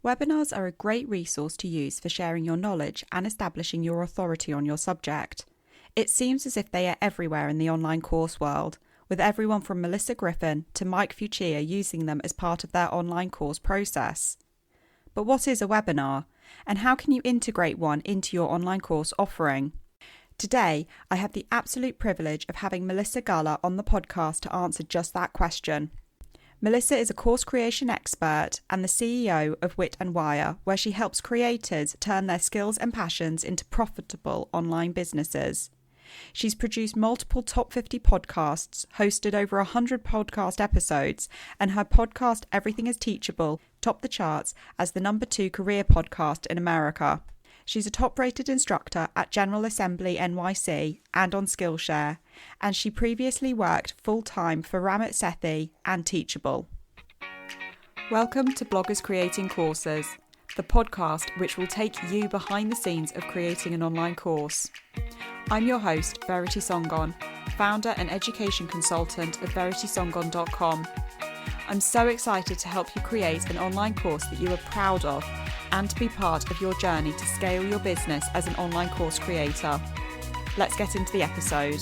Webinars are a great resource to use for sharing your knowledge and establishing your authority on your subject. It seems as if they are everywhere in the online course world, with everyone from Melyssa Griffen to Mike Futia using them as part of their online course process. But what is a webinar, and how can you integrate one into your online course offering? Today, I have the absolute privilege of having Melyssa Guller on the podcast to answer just that question. Melyssa is a course creation expert and the CEO of Wit and Wire, where she helps creators turn their skills and passions into profitable online businesses. She's produced multiple top 50 podcasts, hosted over 100 podcast episodes, and her podcast Everything is Teachable topped the charts as the #2 career podcast in America. She's a top-rated instructor at General Assembly NYC and on Skillshare, and she previously worked full-time for Ramit Sethi and Teachable. Welcome to Bloggers Creating Courses, the podcast which will take you behind the scenes of creating an online course. I'm your host, Verity Songon, founder and education consultant of veritysongon.com. I'm so excited to help you create an online course that you are proud of and to be part of your journey to scale your business as an online course creator. Let's get into the episode.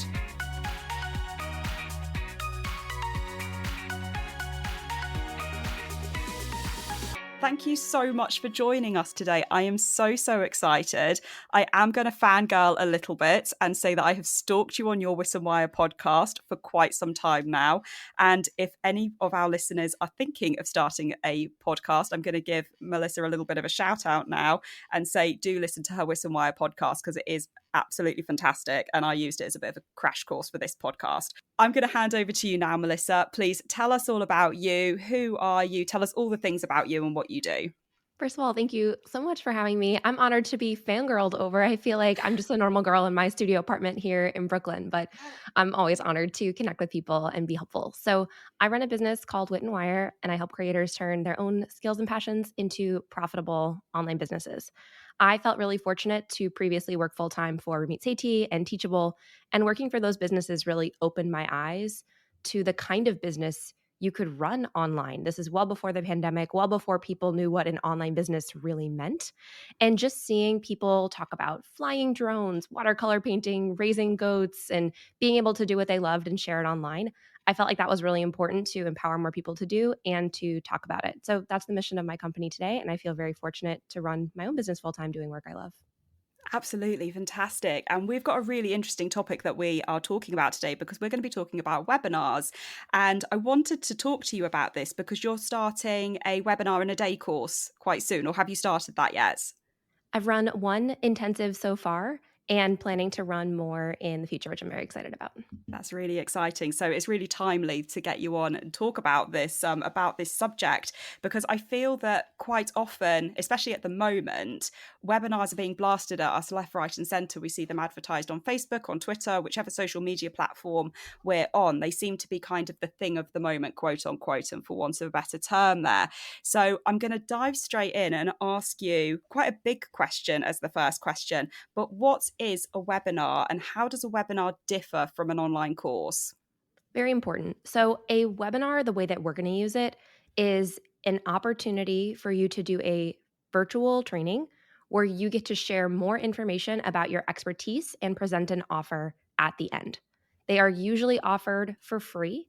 Thank you so much for joining us today. I am so excited. I am going to fangirl a little bit and say that I have stalked you on your Wit and Wire podcast for quite some time now. And if any of our listeners are thinking of starting a podcast, I'm going to give Melyssa a little bit of a shout out now and say, do listen to her Wit and Wire podcast because it is absolutely fantastic. And I used it as a bit of a crash course for this podcast. I'm going to hand over to you now, Melyssa. Please tell us all about you. Who are you? Tell us all the things about you and what you do. First of all, thank you so much for having me. I'm honored to be fangirled over. I feel like I'm just a normal girl in my studio apartment here in Brooklyn, but I'm always honored to connect with people and be helpful. So I run a business called Wit and Wire, and I help creators turn their own skills and passions into profitable online businesses. I felt really fortunate to previously work full-time for Ramit Sethi and Teachable, and working for those businesses really opened my eyes to the kind of business you could run online. This is well before the pandemic, well before people knew what an online business really meant. And just seeing people talk about flying drones, watercolor painting, raising goats, and being able to do what they loved and share it online, I felt like that was really important to empower more people to do and to talk about it. So that's the mission of my company today. And I feel very fortunate to run my own business full-time doing work I love. Absolutely fantastic. And we've got a really interesting topic that we are talking about today because we're going to be talking about webinars. And I wanted to talk to you about this because you're starting a webinar in a day course quite soon, or have you started that yet? I've run one intensive so far and planning to run more in the future, which I'm very excited about. That's really exciting. So it's really timely to get you on and talk about this subject, because I feel that quite often, especially at the moment, webinars are being blasted at us left, right, and centre. We see them advertised on Facebook, on Twitter, whichever social media platform we're on. They seem to be kind of the thing of the moment, quote unquote, and for want of a better term there. So I'm going to dive straight in and ask you quite a big question as the first question. But what is a webinar, and how does a webinar differ from an online course? Very important. So a webinar, the way that we're going to use it, is an opportunity for you to do a virtual training where you get to share more information about your expertise and present an offer at the end. They are usually offered for free.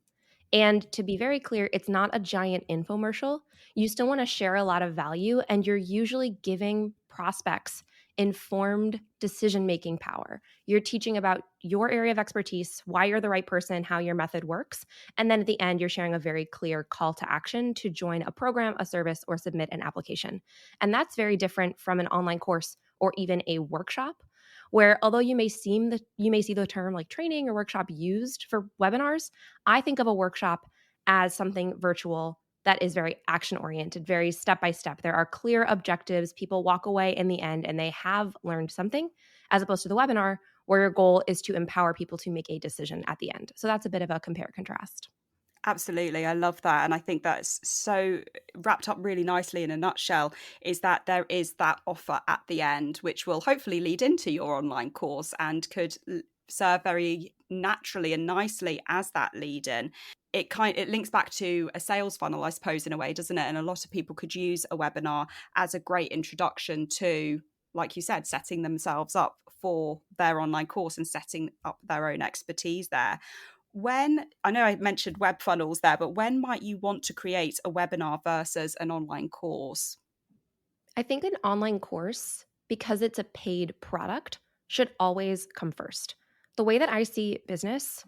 And to be very clear, it's not a giant infomercial. You still want to share a lot of value, and you're usually giving prospects informed decision-making power. You're teaching about your area of expertise, why you're the right person, how your method works. And then at the end, you're sharing a very clear call to action to join a program, a service, or submit an application. And that's very different from an online course or even a workshop, where although you may see the term like training or workshop used for webinars, I think of a workshop as something virtual that is very action-oriented, very step-by-step. There are clear objectives. People walk away in the end and they have learned something, as opposed to the webinar where your goal is to empower people to make a decision at the end. So that's a bit of a compare contrast. Absolutely. I love that. And I think that's so wrapped up really nicely in a nutshell, is that there is that offer at the end, which will hopefully lead into your online course and could serve very naturally and nicely as that lead in. it links back to a sales funnel, I suppose, in a way, doesn't it? And a lot of people could use a webinar as a great introduction to, like you said, setting themselves up for their online course and setting up their own expertise there. When, I know I mentioned web funnels there, but when might you want to create a webinar versus an online course? I think an online course, because it's a paid product, should always come first. The way that I see business,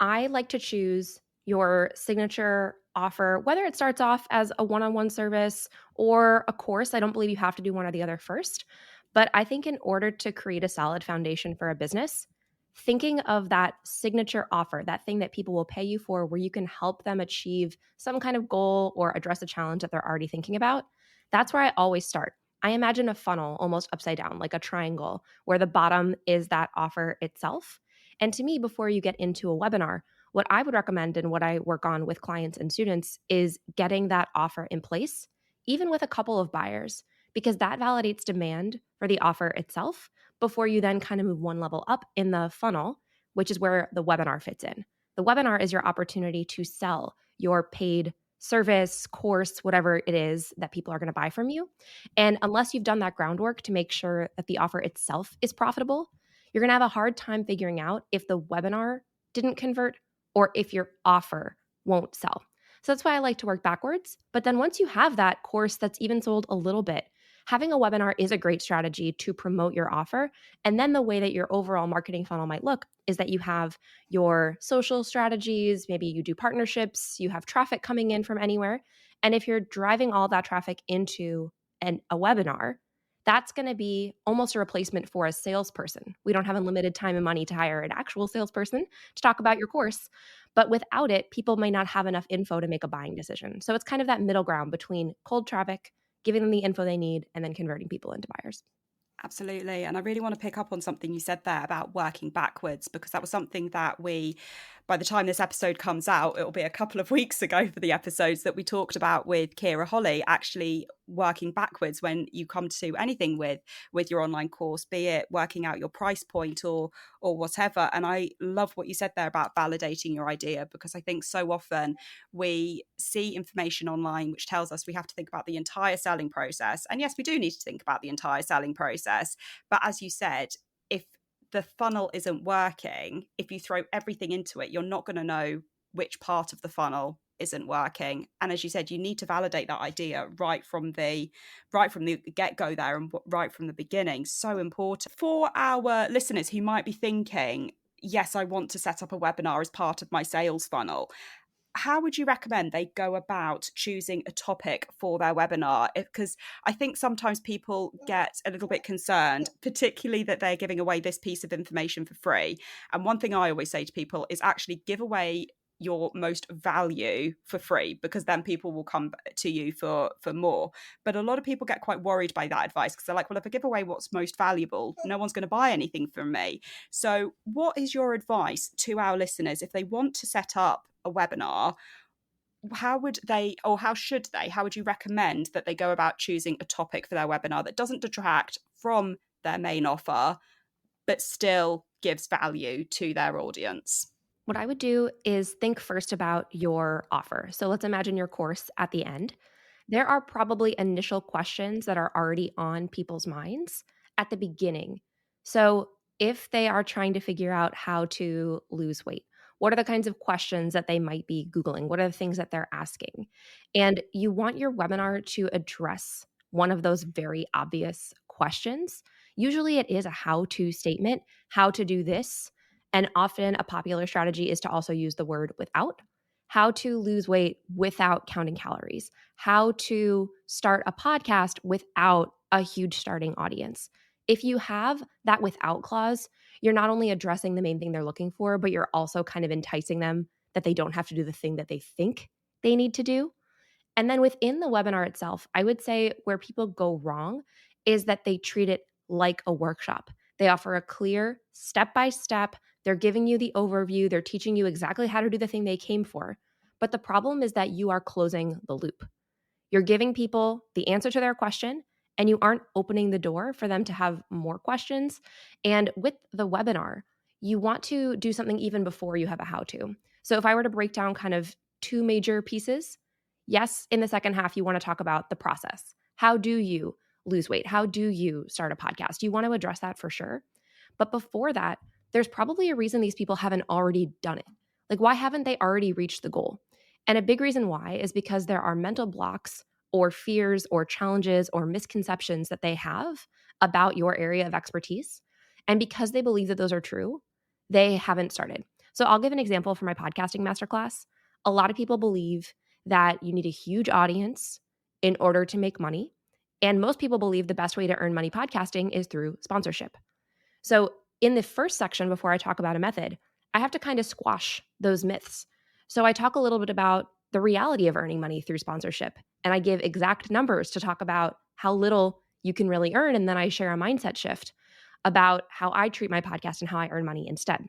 I like to choose your signature offer, whether it starts off as a one on one service or a course. I don't believe you have to do one or the other first. But I think in order to create a solid foundation for a business, thinking of that signature offer, that thing that people will pay you for, where you can help them achieve some kind of goal or address a challenge that they're already thinking about, that's where I always start. I imagine a funnel almost upside down, like a triangle, where the bottom is that offer itself. And to me, before you get into a webinar, what I would recommend and what I work on with clients and students is getting that offer in place, even with a couple of buyers, because that validates demand for the offer itself before you then kind of move one level up in the funnel, which is where the webinar fits in. The webinar is your opportunity to sell your paid service, course, whatever it is that people are going to buy from you. And unless you've done that groundwork to make sure that the offer itself is profitable, you're going to have a hard time figuring out if the webinar didn't convert or if your offer won't sell. So that's why I like to work backwards. But then once you have that course that's even sold a little bit, having a webinar is a great strategy to promote your offer. And then the way that your overall marketing funnel might look is that you have your social strategies, maybe you do partnerships, you have traffic coming in from anywhere. And if you're driving all that traffic into a webinar, that's going to be almost a replacement for a salesperson. We don't have unlimited time and money to hire an actual salesperson to talk about your course. But without it, people might not have enough info to make a buying decision. So it's kind of that middle ground between cold traffic, giving them the info they need, and then converting people into buyers. Absolutely. And I really want to pick up on something you said there about working backwards, because that was something that by the time this episode comes out, it'll be a couple of weeks ago for the episodes that we talked about with Kira Holly, actually working backwards when you come to anything with your online course, be it working out your price point or whatever. And I love what you said there about validating your idea, because I think so often we see information online which tells us we have to think about the entire selling process. And yes, we do need to think about the entire selling process. But as you said, if the funnel isn't working, if you throw everything into it, you're not going to know which part of the funnel isn't working. And as you said, you need to validate that idea right from the get-go there, and right from the beginning. So important for our listeners who might be thinking, yes, I want to set up a webinar as part of my sales funnel. How would you recommend they go about choosing a topic for their webinar? Because I think sometimes people get a little bit concerned, particularly that they're giving away this piece of information for free. And one thing I always say to people is actually give away your most value for free, because then people will come to you for more. But a lot of people get quite worried by that advice, because they're like, well, if I give away what's most valuable, no one's going to buy anything from me. So what is your advice to our listeners if they want to set up a webinar? How would you recommend that they go about choosing a topic for their webinar that doesn't detract from their main offer but still gives value to their audience? What I would do is think first about your offer. So let's imagine your course at the end. There are probably initial questions that are already on people's minds at the beginning. So if they are trying to figure out how to lose weight, what are the kinds of questions that they might be Googling? What are the things that they're asking? And you want your webinar to address one of those very obvious questions. Usually it is a how to statement, how to do this. And often a popular strategy is to also use the word without. How to lose weight without counting calories, how to start a podcast without a huge starting audience. If you have that without clause, you're not only addressing the main thing they're looking for, but you're also kind of enticing them that they don't have to do the thing that they think they need to do. And then within the webinar itself, I would say where people go wrong is that they treat it like a workshop. They offer a clear step by step. They're giving you the overview. They're teaching you exactly how to do the thing they came for. But the problem is that you are closing the loop. You're giving people the answer to their question, and you aren't opening the door for them to have more questions. And with the webinar, you want to do something even before you have a how to. So if I were to break down kind of two major pieces, yes, in the second half, you want to talk about the process. How do you lose weight? How do you start a podcast? You want to address that for sure. But before that, there's probably a reason these people haven't already done it. Like, why haven't they already reached the goal? And a big reason why is because there are mental blocks or fears or challenges or misconceptions that they have about your area of expertise. And because they believe that those are true, they haven't started. So I'll give an example from my podcasting masterclass. A lot of people believe that you need a huge audience in order to make money. And most people believe the best way to earn money podcasting is through sponsorship. So, in the first section, before I talk about a method, I have to kind of squash those myths. So, I talk a little bit about the reality of earning money through sponsorship, and I give exact numbers to talk about how little you can really earn. And then I share a mindset shift about how I treat my podcast and how I earn money instead.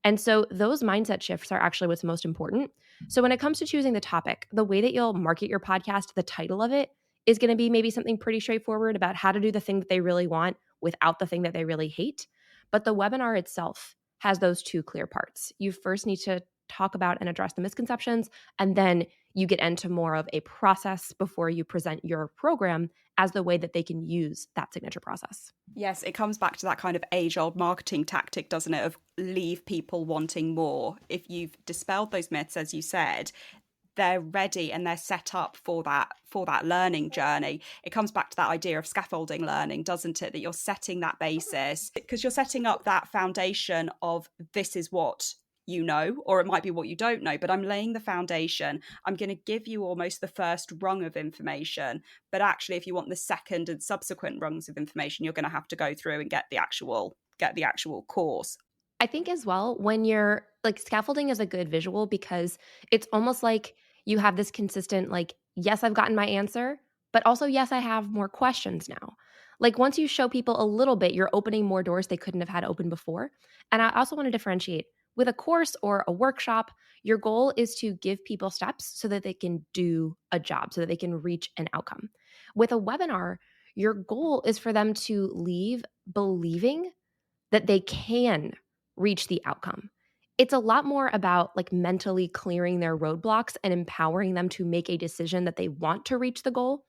And so those mindset shifts are actually what's most important. So when it comes to choosing the topic, the way that you'll market your podcast, the title of it is going to be maybe something pretty straightforward about how to do the thing that they really want without the thing that they really hate. But the webinar itself has those two clear parts. You first need to talk about and address the misconceptions, and then you get into more of a process before you present your program as the way that they can use that signature process. Yes, it comes back to that kind of age-old marketing tactic, doesn't it, of leave people wanting more. If you've dispelled those myths, as you said, they're ready and they're set up for that learning journey. It comes back to that idea of scaffolding learning, doesn't it? That you're setting that basis because you're setting up that foundation of this is what you know, or it might be what you don't know, but I'm laying the foundation. I'm going to give you almost the first rung of information, but actually if you want the second and subsequent rungs of information, you're going to have to go through and get the actual course. I think as well, when you're like, scaffolding is a good visual because it's almost like you have this consistent, like, yes, I've gotten my answer, but also, yes, I have more questions now. Like, once you show people a little bit, you're opening more doors they couldn't have had open before. And I also want to differentiate with a course or a workshop, your goal is to give people steps so that they can do a job, so that they can reach an outcome. With a webinar, your goal is for them to leave believing that they can reach the outcome. It's a lot more about like mentally clearing their roadblocks and empowering them to make a decision that they want to reach the goal.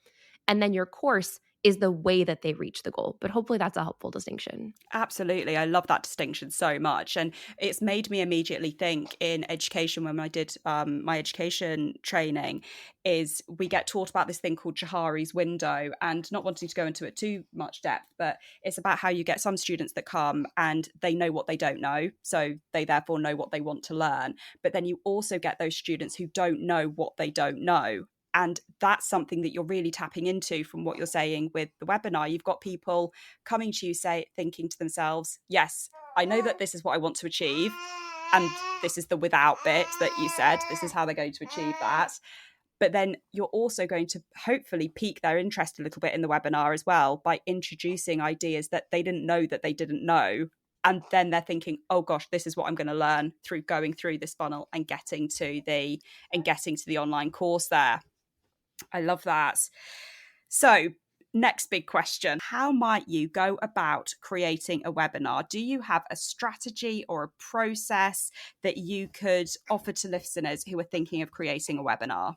And then your course is the way that they reach the goal. But hopefully that's a helpful distinction. Absolutely. I love that distinction so much. And it's made me immediately think in education when I did my education training is we get taught about this thing called Johari's window, and not wanting to go into it too much depth, but it's about how you get some students that come and they know what they don't know. So they therefore know what they want to learn. But then you also get those students who don't know what they don't know. And that's something that you're really tapping into from what you're saying with the webinar. You've got people coming to you, thinking to themselves, yes, I know that this is what I want to achieve. And this is the without bit that you said. This is how they're going to achieve that. But then you're also going to hopefully pique their interest a little bit in the webinar as well by introducing ideas that they didn't know that they didn't know. And then they're thinking, oh gosh, this is what I'm going to learn through going through this funnel and getting to the online course there. I love that. So, next big question. How might you go about creating a webinar? Do you have a strategy or a process that you could offer to listeners who are thinking of creating a webinar?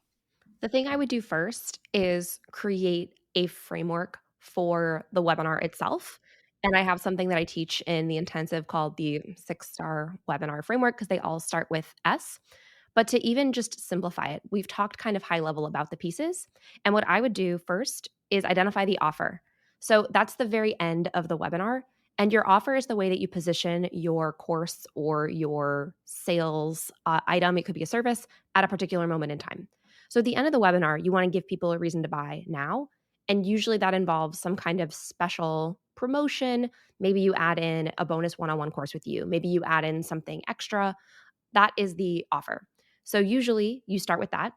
The thing I would do first is create a framework for the webinar itself. And I have something that I teach in the intensive called the 6-star webinar framework because they all start with S. But to even just simplify it, we've talked kind of high level about the pieces. And what I would do first is identify the offer. So that's the very end of the webinar. And your offer is the way that you position your course or your sales item. It could be a service at a particular moment in time. So at the end of the webinar, you want to give people a reason to buy now. And usually that involves some kind of special promotion. Maybe you add in a bonus one-on-one course with you. Maybe you add in something extra. That is the offer. So usually you start with that.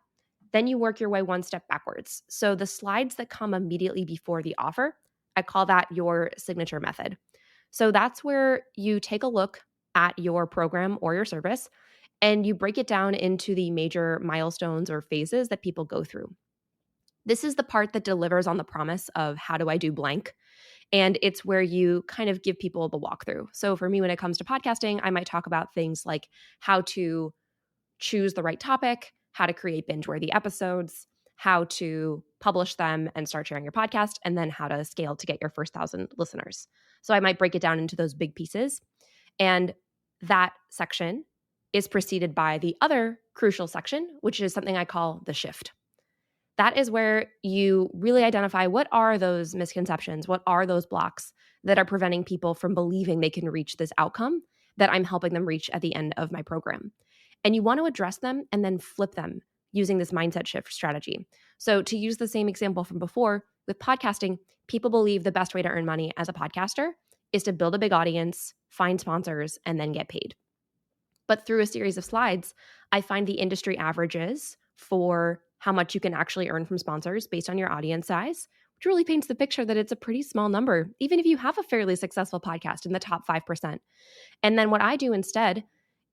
Then you work your way one step backwards. So the slides that come immediately before the offer, I call that your signature method. So that's where you take a look at your program or your service and you break it down into the major milestones or phases that people go through. This is the part that delivers on the promise of how do I do blank? And it's where you kind of give people the walkthrough. So for me, when it comes to podcasting, I might talk about things like how to choose the right topic, how to create binge-worthy episodes, how to publish them and start sharing your podcast, and then how to scale to get your first 1,000 listeners. So I might break it down into those big pieces. And that section is preceded by the other crucial section, which is something I call the shift. That is where you really identify what are those misconceptions, what are those blocks that are preventing people from believing they can reach this outcome that I'm helping them reach at the end of my program. And you want to address them and then flip them using this mindset shift strategy. So, to use the same example from before, with podcasting, people believe the best way to earn money as a podcaster is to build a big audience, find sponsors, and then get paid. But through a series of slides, I find the industry averages for how much you can actually earn from sponsors based on your audience size, which really paints the picture that it's a pretty small number, even if you have a fairly successful podcast in the top 5%. And then what I do instead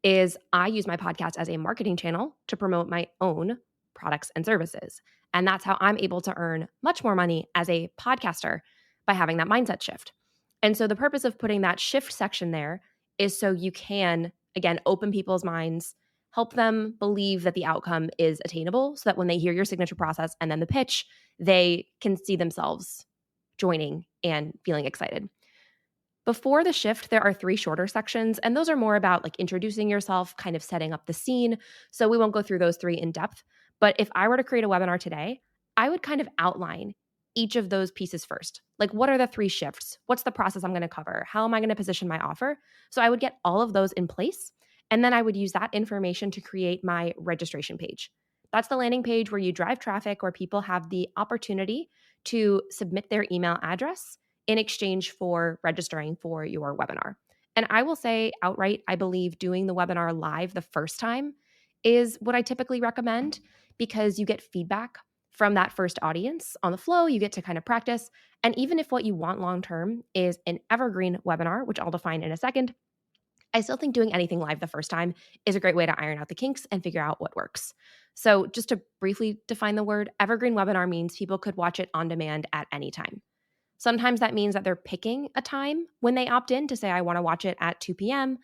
is I use my podcast as a marketing channel to promote my own products and services. And that's how I'm able to earn much more money as a podcaster by having that mindset shift. And so the purpose of putting that shift section there is so you can, again, open people's minds, help them believe that the outcome is attainable so that when they hear your signature process and then the pitch, they can see themselves joining and feeling excited. Before the shift, there are 3 shorter sections, and those are more about like introducing yourself, kind of setting up the scene. So we won't go through those 3 in depth. But if I were to create a webinar today, I would kind of outline each of those pieces first. Like, what are the 3 shifts? What's the process I'm going to cover? How am I going to position my offer? So I would get all of those in place. And then I would use that information to create my registration page. That's the landing page where you drive traffic, where people have the opportunity to submit their email address in exchange for registering for your webinar. And I will say outright, I believe doing the webinar live the first time is what I typically recommend because you get feedback from that first audience on the flow. You get to kind of practice. And even if what you want long term is an evergreen webinar, which I'll define in a second, I still think doing anything live the first time is a great way to iron out the kinks and figure out what works. So, just to briefly define the word, evergreen webinar means people could watch it on demand at any time. Sometimes that means that they're picking a time when they opt in to say, I want to watch it at 2 p.m.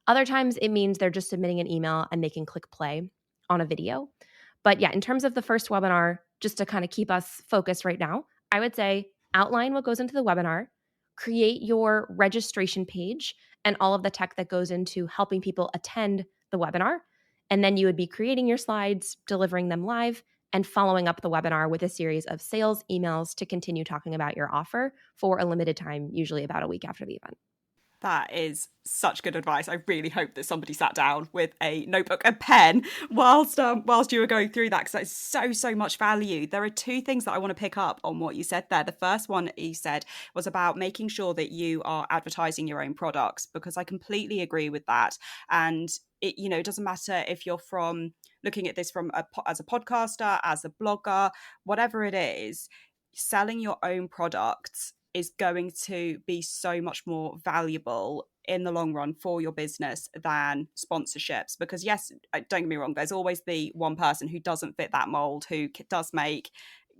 Other times it means they're just submitting an email and they can click play on a video. But yeah, in terms of the first webinar, just to kind of keep us focused right now, I would say outline what goes into the webinar, create your registration page and all of the tech that goes into helping people attend the webinar. And then you would be creating your slides, delivering them live, and following up the webinar with a series of sales emails to continue talking about your offer for a limited time, usually about a week after the event. That is such good advice. I really hope that somebody sat down with a notebook and pen whilst you were going through that, because that's so much value. There are 2 things that I want to pick up on what you said there. The first one you said was about making sure that you are advertising your own products, because I completely agree with that. And it doesn't matter if you're from looking at this from as a podcaster, as a blogger, whatever it is, selling your own products is going to be so much more valuable in the long run for your business than sponsorships. Because yes, don't get me wrong, there's always the one person who doesn't fit that mold, who does make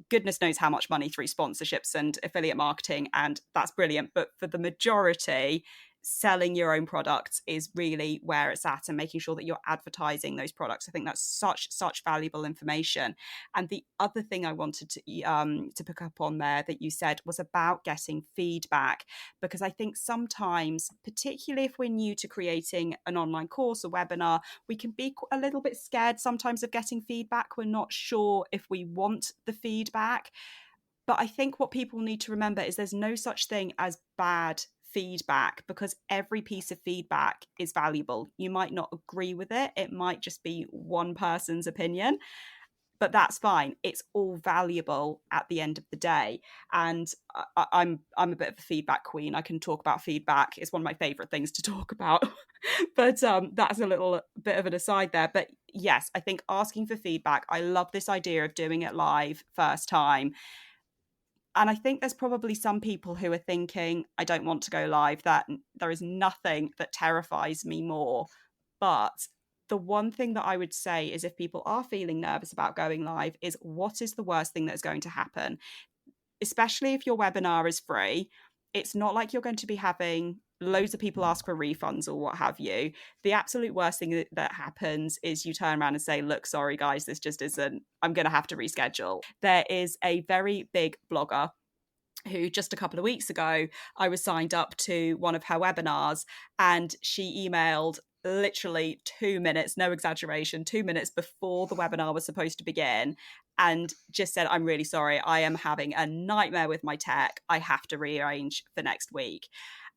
goodness knows how much money through sponsorships and affiliate marketing, and that's brilliant. But for the majority, selling your own products is really where it's at, and making sure that you're advertising those products. I think that's such valuable information. And the other thing I wanted to pick up on there that you said was about getting feedback, because I think sometimes, particularly if we're new to creating an online course or webinar, we can be a little bit scared sometimes of getting feedback. We're not sure if we want the feedback. But I think what people need to remember is there's no such thing as bad feedback, because every piece of feedback is valuable. You might not agree with it. It might just be one person's opinion, but that's fine. It's all valuable at the end of the day. And I'm a bit of a feedback queen. I can talk about feedback. It's one of my favorite things to talk about. But that's a little bit of an aside there. But yes, I think asking for feedback, I love this idea of doing it live first time. And I think there's probably some people who are thinking, I don't want to go live, that there is nothing that terrifies me more. But the one thing that I would say is, if people are feeling nervous about going live, is what is the worst thing that's going to happen? Especially if your webinar is free, it's not like you're going to be having loads of people ask for refunds or what have you. The absolute worst thing that happens is you turn around and say, look, sorry guys, this just isn't, I'm going to have to reschedule. There is a very big blogger who just a couple of weeks ago, I was signed up to one of her webinars, and she emailed literally 2 minutes, no exaggeration, 2 minutes before the webinar was supposed to begin, and just said, I'm really sorry, I am having a nightmare with my tech. I have to rearrange for next week.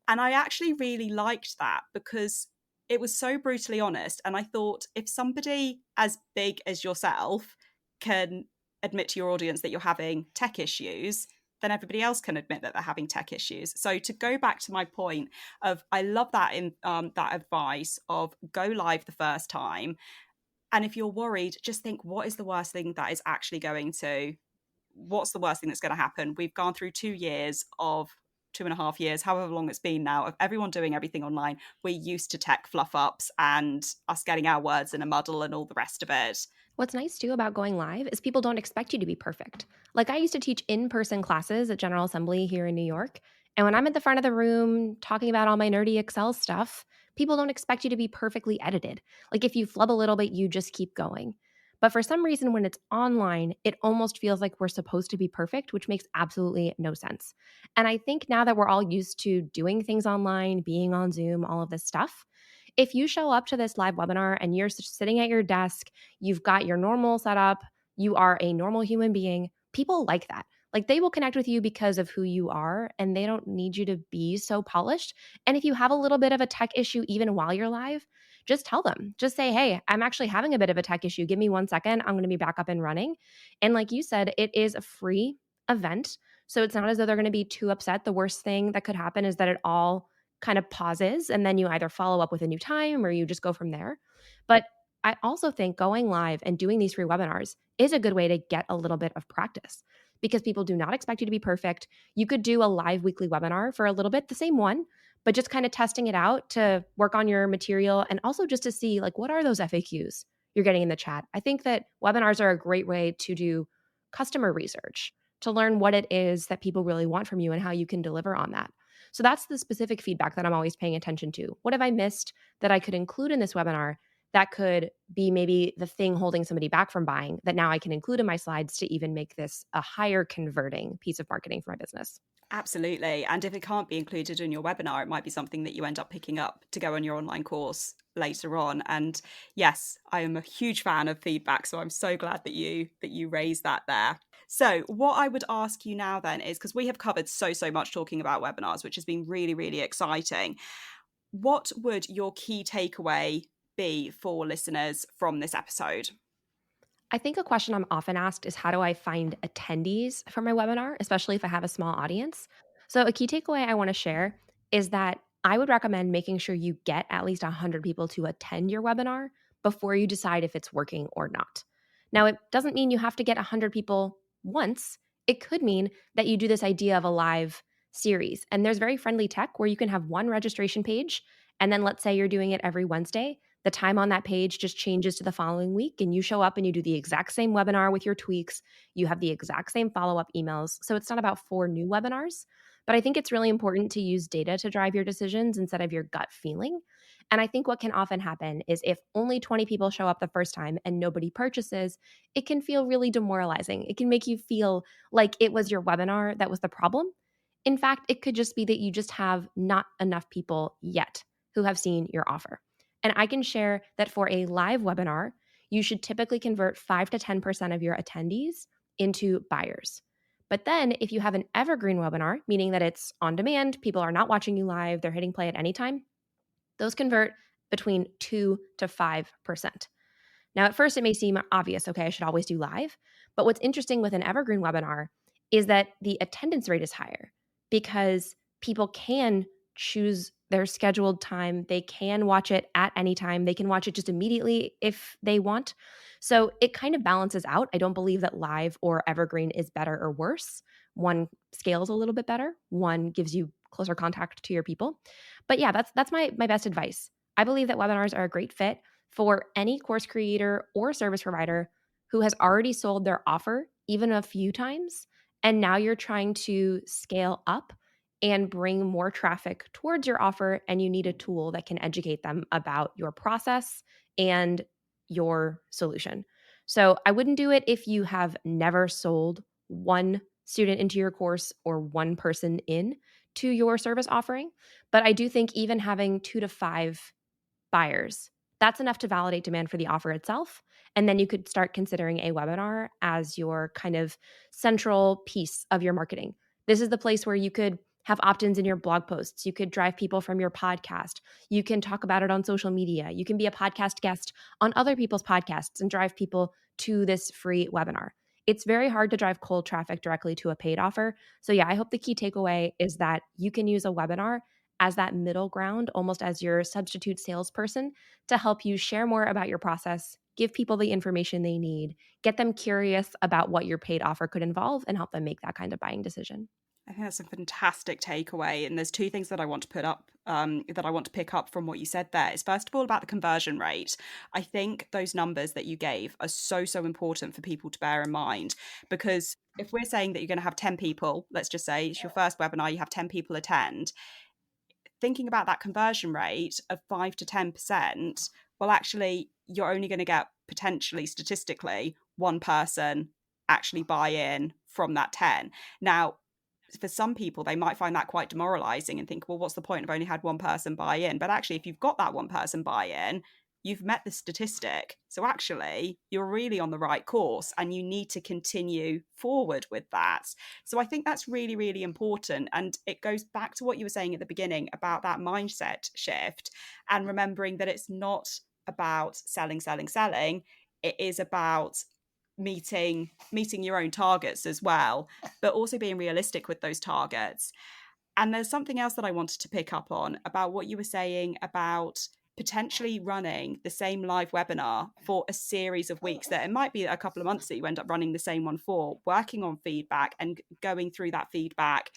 And I actually really liked that because it was so brutally honest. And I thought, if somebody as big as yourself can admit to your audience that you're having tech issues, then everybody else can admit that they're having tech issues. So to go back to my point of, I love that in that advice of go live the first time. And if you're worried, just think, what is the worst thing that is actually what's the worst thing that's going to happen? We've gone through 2 years of 2.5 years, however long it's been now, of everyone doing everything online. We're used to tech fluff ups and us getting our words in a muddle and all the rest of it. What's nice too about going live is people don't expect you to be perfect. Like I used to teach in-person classes at General Assembly here in New York. And when I'm at the front of the room talking about all my nerdy Excel stuff, people don't expect you to be perfectly edited. Like if you flub a little bit, you just keep going. But for some reason, when it's online, it almost feels like we're supposed to be perfect, which makes absolutely no sense. And I think now that we're all used to doing things online, being on Zoom, all of this stuff, if you show up to this live webinar and you're sitting at your desk, you've got your normal setup, you are a normal human being, people like that. Like they will connect with you because of who you are and they don't need you to be so polished. And if you have a little bit of a tech issue, even while you're live, just tell them. Just say, hey, I'm actually having a bit of a tech issue. Give me 1 second. I'm going to be back up and running. And like you said, it is a free event. So it's not as though they're going to be too upset. The worst thing that could happen is that it all kind of pauses and then you either follow up with a new time or you just go from there. But I also think going live and doing these free webinars is a good way to get a little bit of practice because people do not expect you to be perfect. You could do a live weekly webinar for a little bit, the same one, but just kind of testing it out to work on your material and also just to see like what are those FAQs you're getting in the chat. I think that webinars are a great way to do customer research, to learn what it is that people really want from you and how you can deliver on that. So that's the specific feedback that I'm always paying attention to. What have I missed that I could include in this webinar that could be maybe the thing holding somebody back from buying that now I can include in my slides to even make this a higher converting piece of marketing for my business? Absolutely. And if it can't be included in your webinar, it might be something that you end up picking up to go on your online course later on. And yes, I am a huge fan of feedback, so I'm so glad that you raised that there. So what I would ask you now then is, because we have covered so much talking about webinars, which has been really, really exciting. What would your key takeaway be for listeners from this episode? I think a question I'm often asked is how do I find attendees for my webinar, especially if I have a small audience? So, a key takeaway I want to share is that I would recommend making sure you get at least 100 people to attend your webinar before you decide if it's working or not. Now, it doesn't mean you have to get 100 people once. It could mean that you do this idea of a live series. And there's very friendly tech where you can have one registration page. And then let's say you're doing it every Wednesday. The time on that page just changes to the following week, and you show up and you do the exact same webinar with your tweaks. You have the exact same follow up emails. So it's not about 4 new webinars, but I think it's really important to use data to drive your decisions instead of your gut feeling. And I think what can often happen is if only 20 people show up the first time and nobody purchases, it can feel really demoralizing. It can make you feel like it was your webinar that was the problem. In fact, it could just be that you just have not enough people yet who have seen your offer. And I can share that for a live webinar, you should typically convert 5 to 10% of your attendees into buyers. But then if you have an evergreen webinar, meaning that it's on demand, people are not watching you live, they're hitting play at any time, those convert between 2 to 5%. Now, at first, it may seem obvious, okay, I should always do live. But what's interesting with an evergreen webinar is that the attendance rate is higher because people can choose their scheduled time. They can watch it at any time. They can watch it just immediately if they want. So it kind of balances out. I don't believe that live or evergreen is better or worse. One scales a little bit better. One gives you closer contact to your people. But yeah, that's my best advice. I believe that webinars are a great fit for any course creator or service provider who has already sold their offer even a few times and now you're trying to scale up and bring more traffic towards your offer, and you need a tool that can educate them about your process and your solution. So I wouldn't do it if you have never sold one student into your course or one person in to your service offering. But I do think even having 2 to 5 buyers, that's enough to validate demand for the offer itself. And then you could start considering a webinar as your kind of central piece of your marketing. This is the place where you could have opt-ins in your blog posts. You could drive people from your podcast. You can talk about it on social media. You can be a podcast guest on other people's podcasts and drive people to this free webinar. It's very hard to drive cold traffic directly to a paid offer. So yeah, I hope the key takeaway is that you can use a webinar as that middle ground, almost as your substitute salesperson, to help you share more about your process, give people the information they need, get them curious about what your paid offer could involve, and help them make that kind of buying decision. I think that's a fantastic takeaway. And there's two things that I want to put up, that I want to pick up from what you said there. Is first of all about the conversion rate. I think those numbers that you gave are so, so important for people to bear in mind, because if we're saying that you're going to have 10 people, let's just say it's your first webinar, you have 10 people attend, thinking about that conversion rate of 5 to 10%, well, actually, you're only going to get potentially statistically one person actually buy in from that 10. Now, for some people, they might find that quite demoralizing and think, well, what's the point? I've only had one person buy in. But actually, if you've got that one person buy in, you've met the statistic. So actually, you're really on the right course and you need to continue forward with that. So I think that's really, really important. And it goes back to what you were saying at the beginning about that mindset shift and remembering that it's not about selling, selling, selling. It is about meeting your own targets as well, but also being realistic with those targets. And there's something else that I wanted to pick up on about what you were saying about potentially running the same live webinar for a series of weeks. That it might be a couple of months that you end up running the same one for, working on feedback and going through that feedback,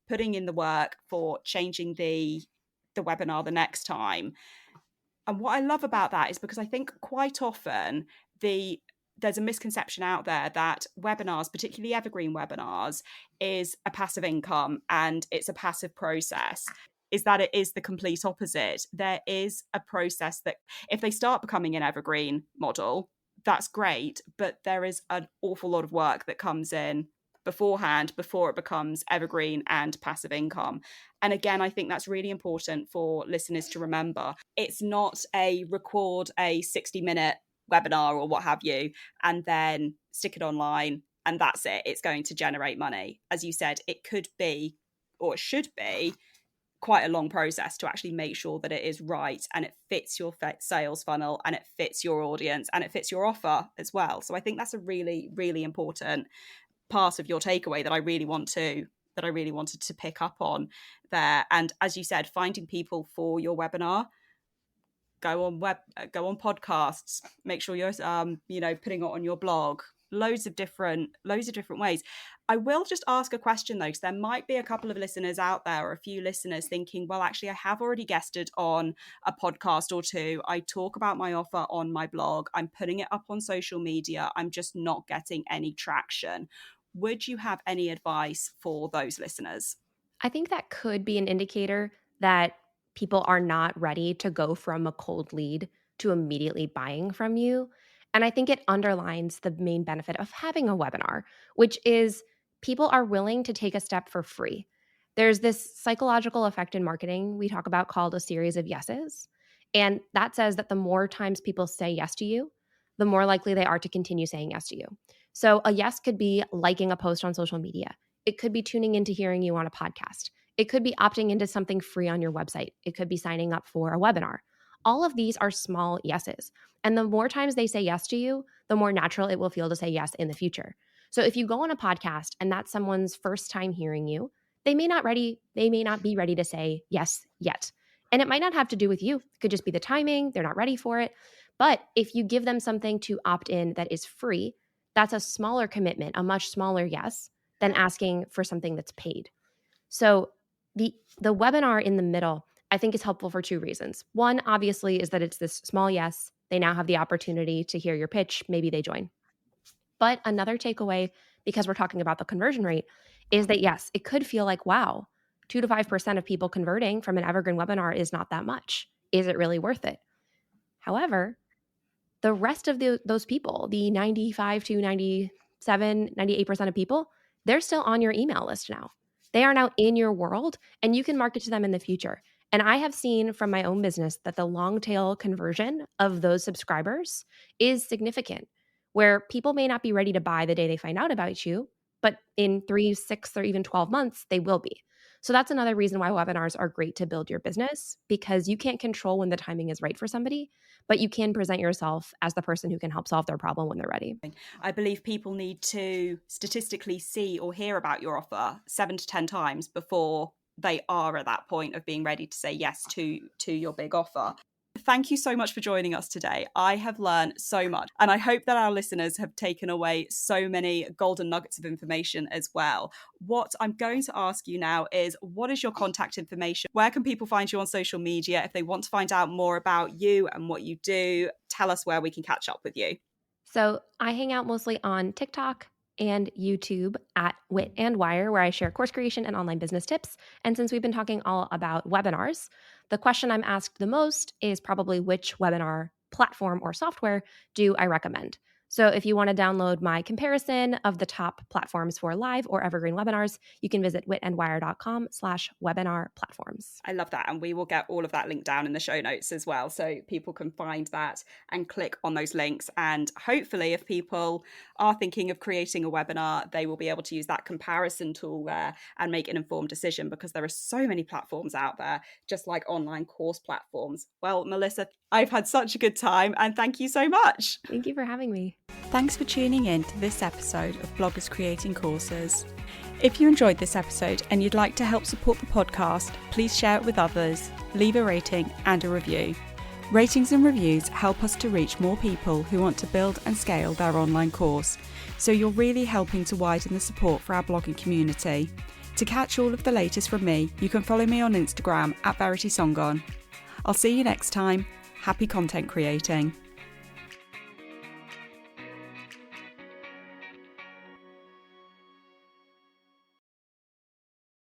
putting in the work for changing the webinar the next time. And what I love about that is because I think quite often there's a misconception out there that webinars, particularly evergreen webinars, is a passive income and it's a passive process. Is that it is the complete opposite. There is a process that if they start becoming an evergreen model, that's great, but there is an awful lot of work that comes in beforehand before it becomes evergreen and passive income. And again, I think that's really important for listeners to remember. It's not a record a 60-minute webinar or what have you, and then stick it online and that's it. It's going to generate money. As you said, it could be, or it should be, quite a long process to actually make sure that it is right and it fits your sales funnel and it fits your audience and it fits your offer as well. So I think that's a really, really important part of your takeaway that I really wanted to pick up on there. And as you said, finding people for your webinar, go on podcasts, make sure you're putting it on your blog, loads of different ways. I will just ask a question though, because there might be a couple of listeners out there, or a few listeners thinking, well, actually I have already guested on a podcast or two, I talk about my offer on my blog, I'm putting it up on social media, I'm just not getting any traction. Would you have any advice for those listeners? I think that could be an indicator that people are not ready to go from a cold lead to immediately buying from you. And I think it underlines the main benefit of having a webinar, which is people are willing to take a step for free. There's this psychological effect in marketing we talk about called a series of yeses. And that says that the more times people say yes to you, the more likely they are to continue saying yes to you. So a yes could be liking a post on social media. It could be tuning into hearing you on a podcast. It could be opting into something free on your website. It could be signing up for a webinar. All of these are small yeses. And the more times they say yes to you, the more natural it will feel to say yes in the future. So if you go on a podcast and that's someone's first time hearing you, they may not be ready to say yes yet. And it might not have to do with you. It could just be the timing, they're not ready for it. But if you give them something to opt in that is free, that's a smaller commitment, a much smaller yes than asking for something that's paid. So the webinar in the middle, I think is helpful for two reasons. One, obviously, is that it's this small yes. They now have the opportunity to hear your pitch. Maybe they join. But another takeaway, because we're talking about the conversion rate, is that yes, it could feel like, wow, 2 to 5% of people converting from an evergreen webinar is not that much. Is it really worth it? However, the rest of those people, the 95 to 97, 98% of people, they're still on your email list now. They are now in your world, and you can market to them in the future. And I have seen from my own business that the long tail conversion of those subscribers is significant, where people may not be ready to buy the day they find out about you, but in 3, 6, or even 12 months, they will be. So that's another reason why webinars are great to build your business, because you can't control when the timing is right for somebody, but you can present yourself as the person who can help solve their problem when they're ready. I believe people need to statistically see or hear about your offer 7 to 10 times before they are at that point of being ready to say yes to your big offer. Thank you so much for joining us today. I have learned so much, and I hope that our listeners have taken away so many golden nuggets of information as well. What I'm going to ask you now is, what is your contact information? Where can people find you on social media if they want to find out more about you and what you do? Tell us where we can catch up with you. So I hang out mostly on TikTok and YouTube at Wit and Wire, where I share course creation and online business tips. And since we've been talking all about webinars, the question I'm asked the most is probably which webinar platform or software do I recommend? So if you want to download my comparison of the top platforms for live or evergreen webinars, you can visit witandwire.com/webinar platforms. I love that. And we will get all of that linked down in the show notes as well, so people can find that and click on those links. And hopefully, if people are thinking of creating a webinar, they will be able to use that comparison tool there and make an informed decision, because there are so many platforms out there, just like online course platforms. Well, Melyssa, I've had such a good time, and thank you so much. Thank you for having me. Thanks for tuning in to this episode of Bloggers Creating Courses. If you enjoyed this episode and you'd like to help support the podcast, please share it with others, leave a rating and a review. Ratings and reviews help us to reach more people who want to build and scale their online course, so you're really helping to widen the support for our blogging community. To catch all of the latest from me, you can follow me on Instagram @VeritySongon. I'll see you next time. Happy content creating.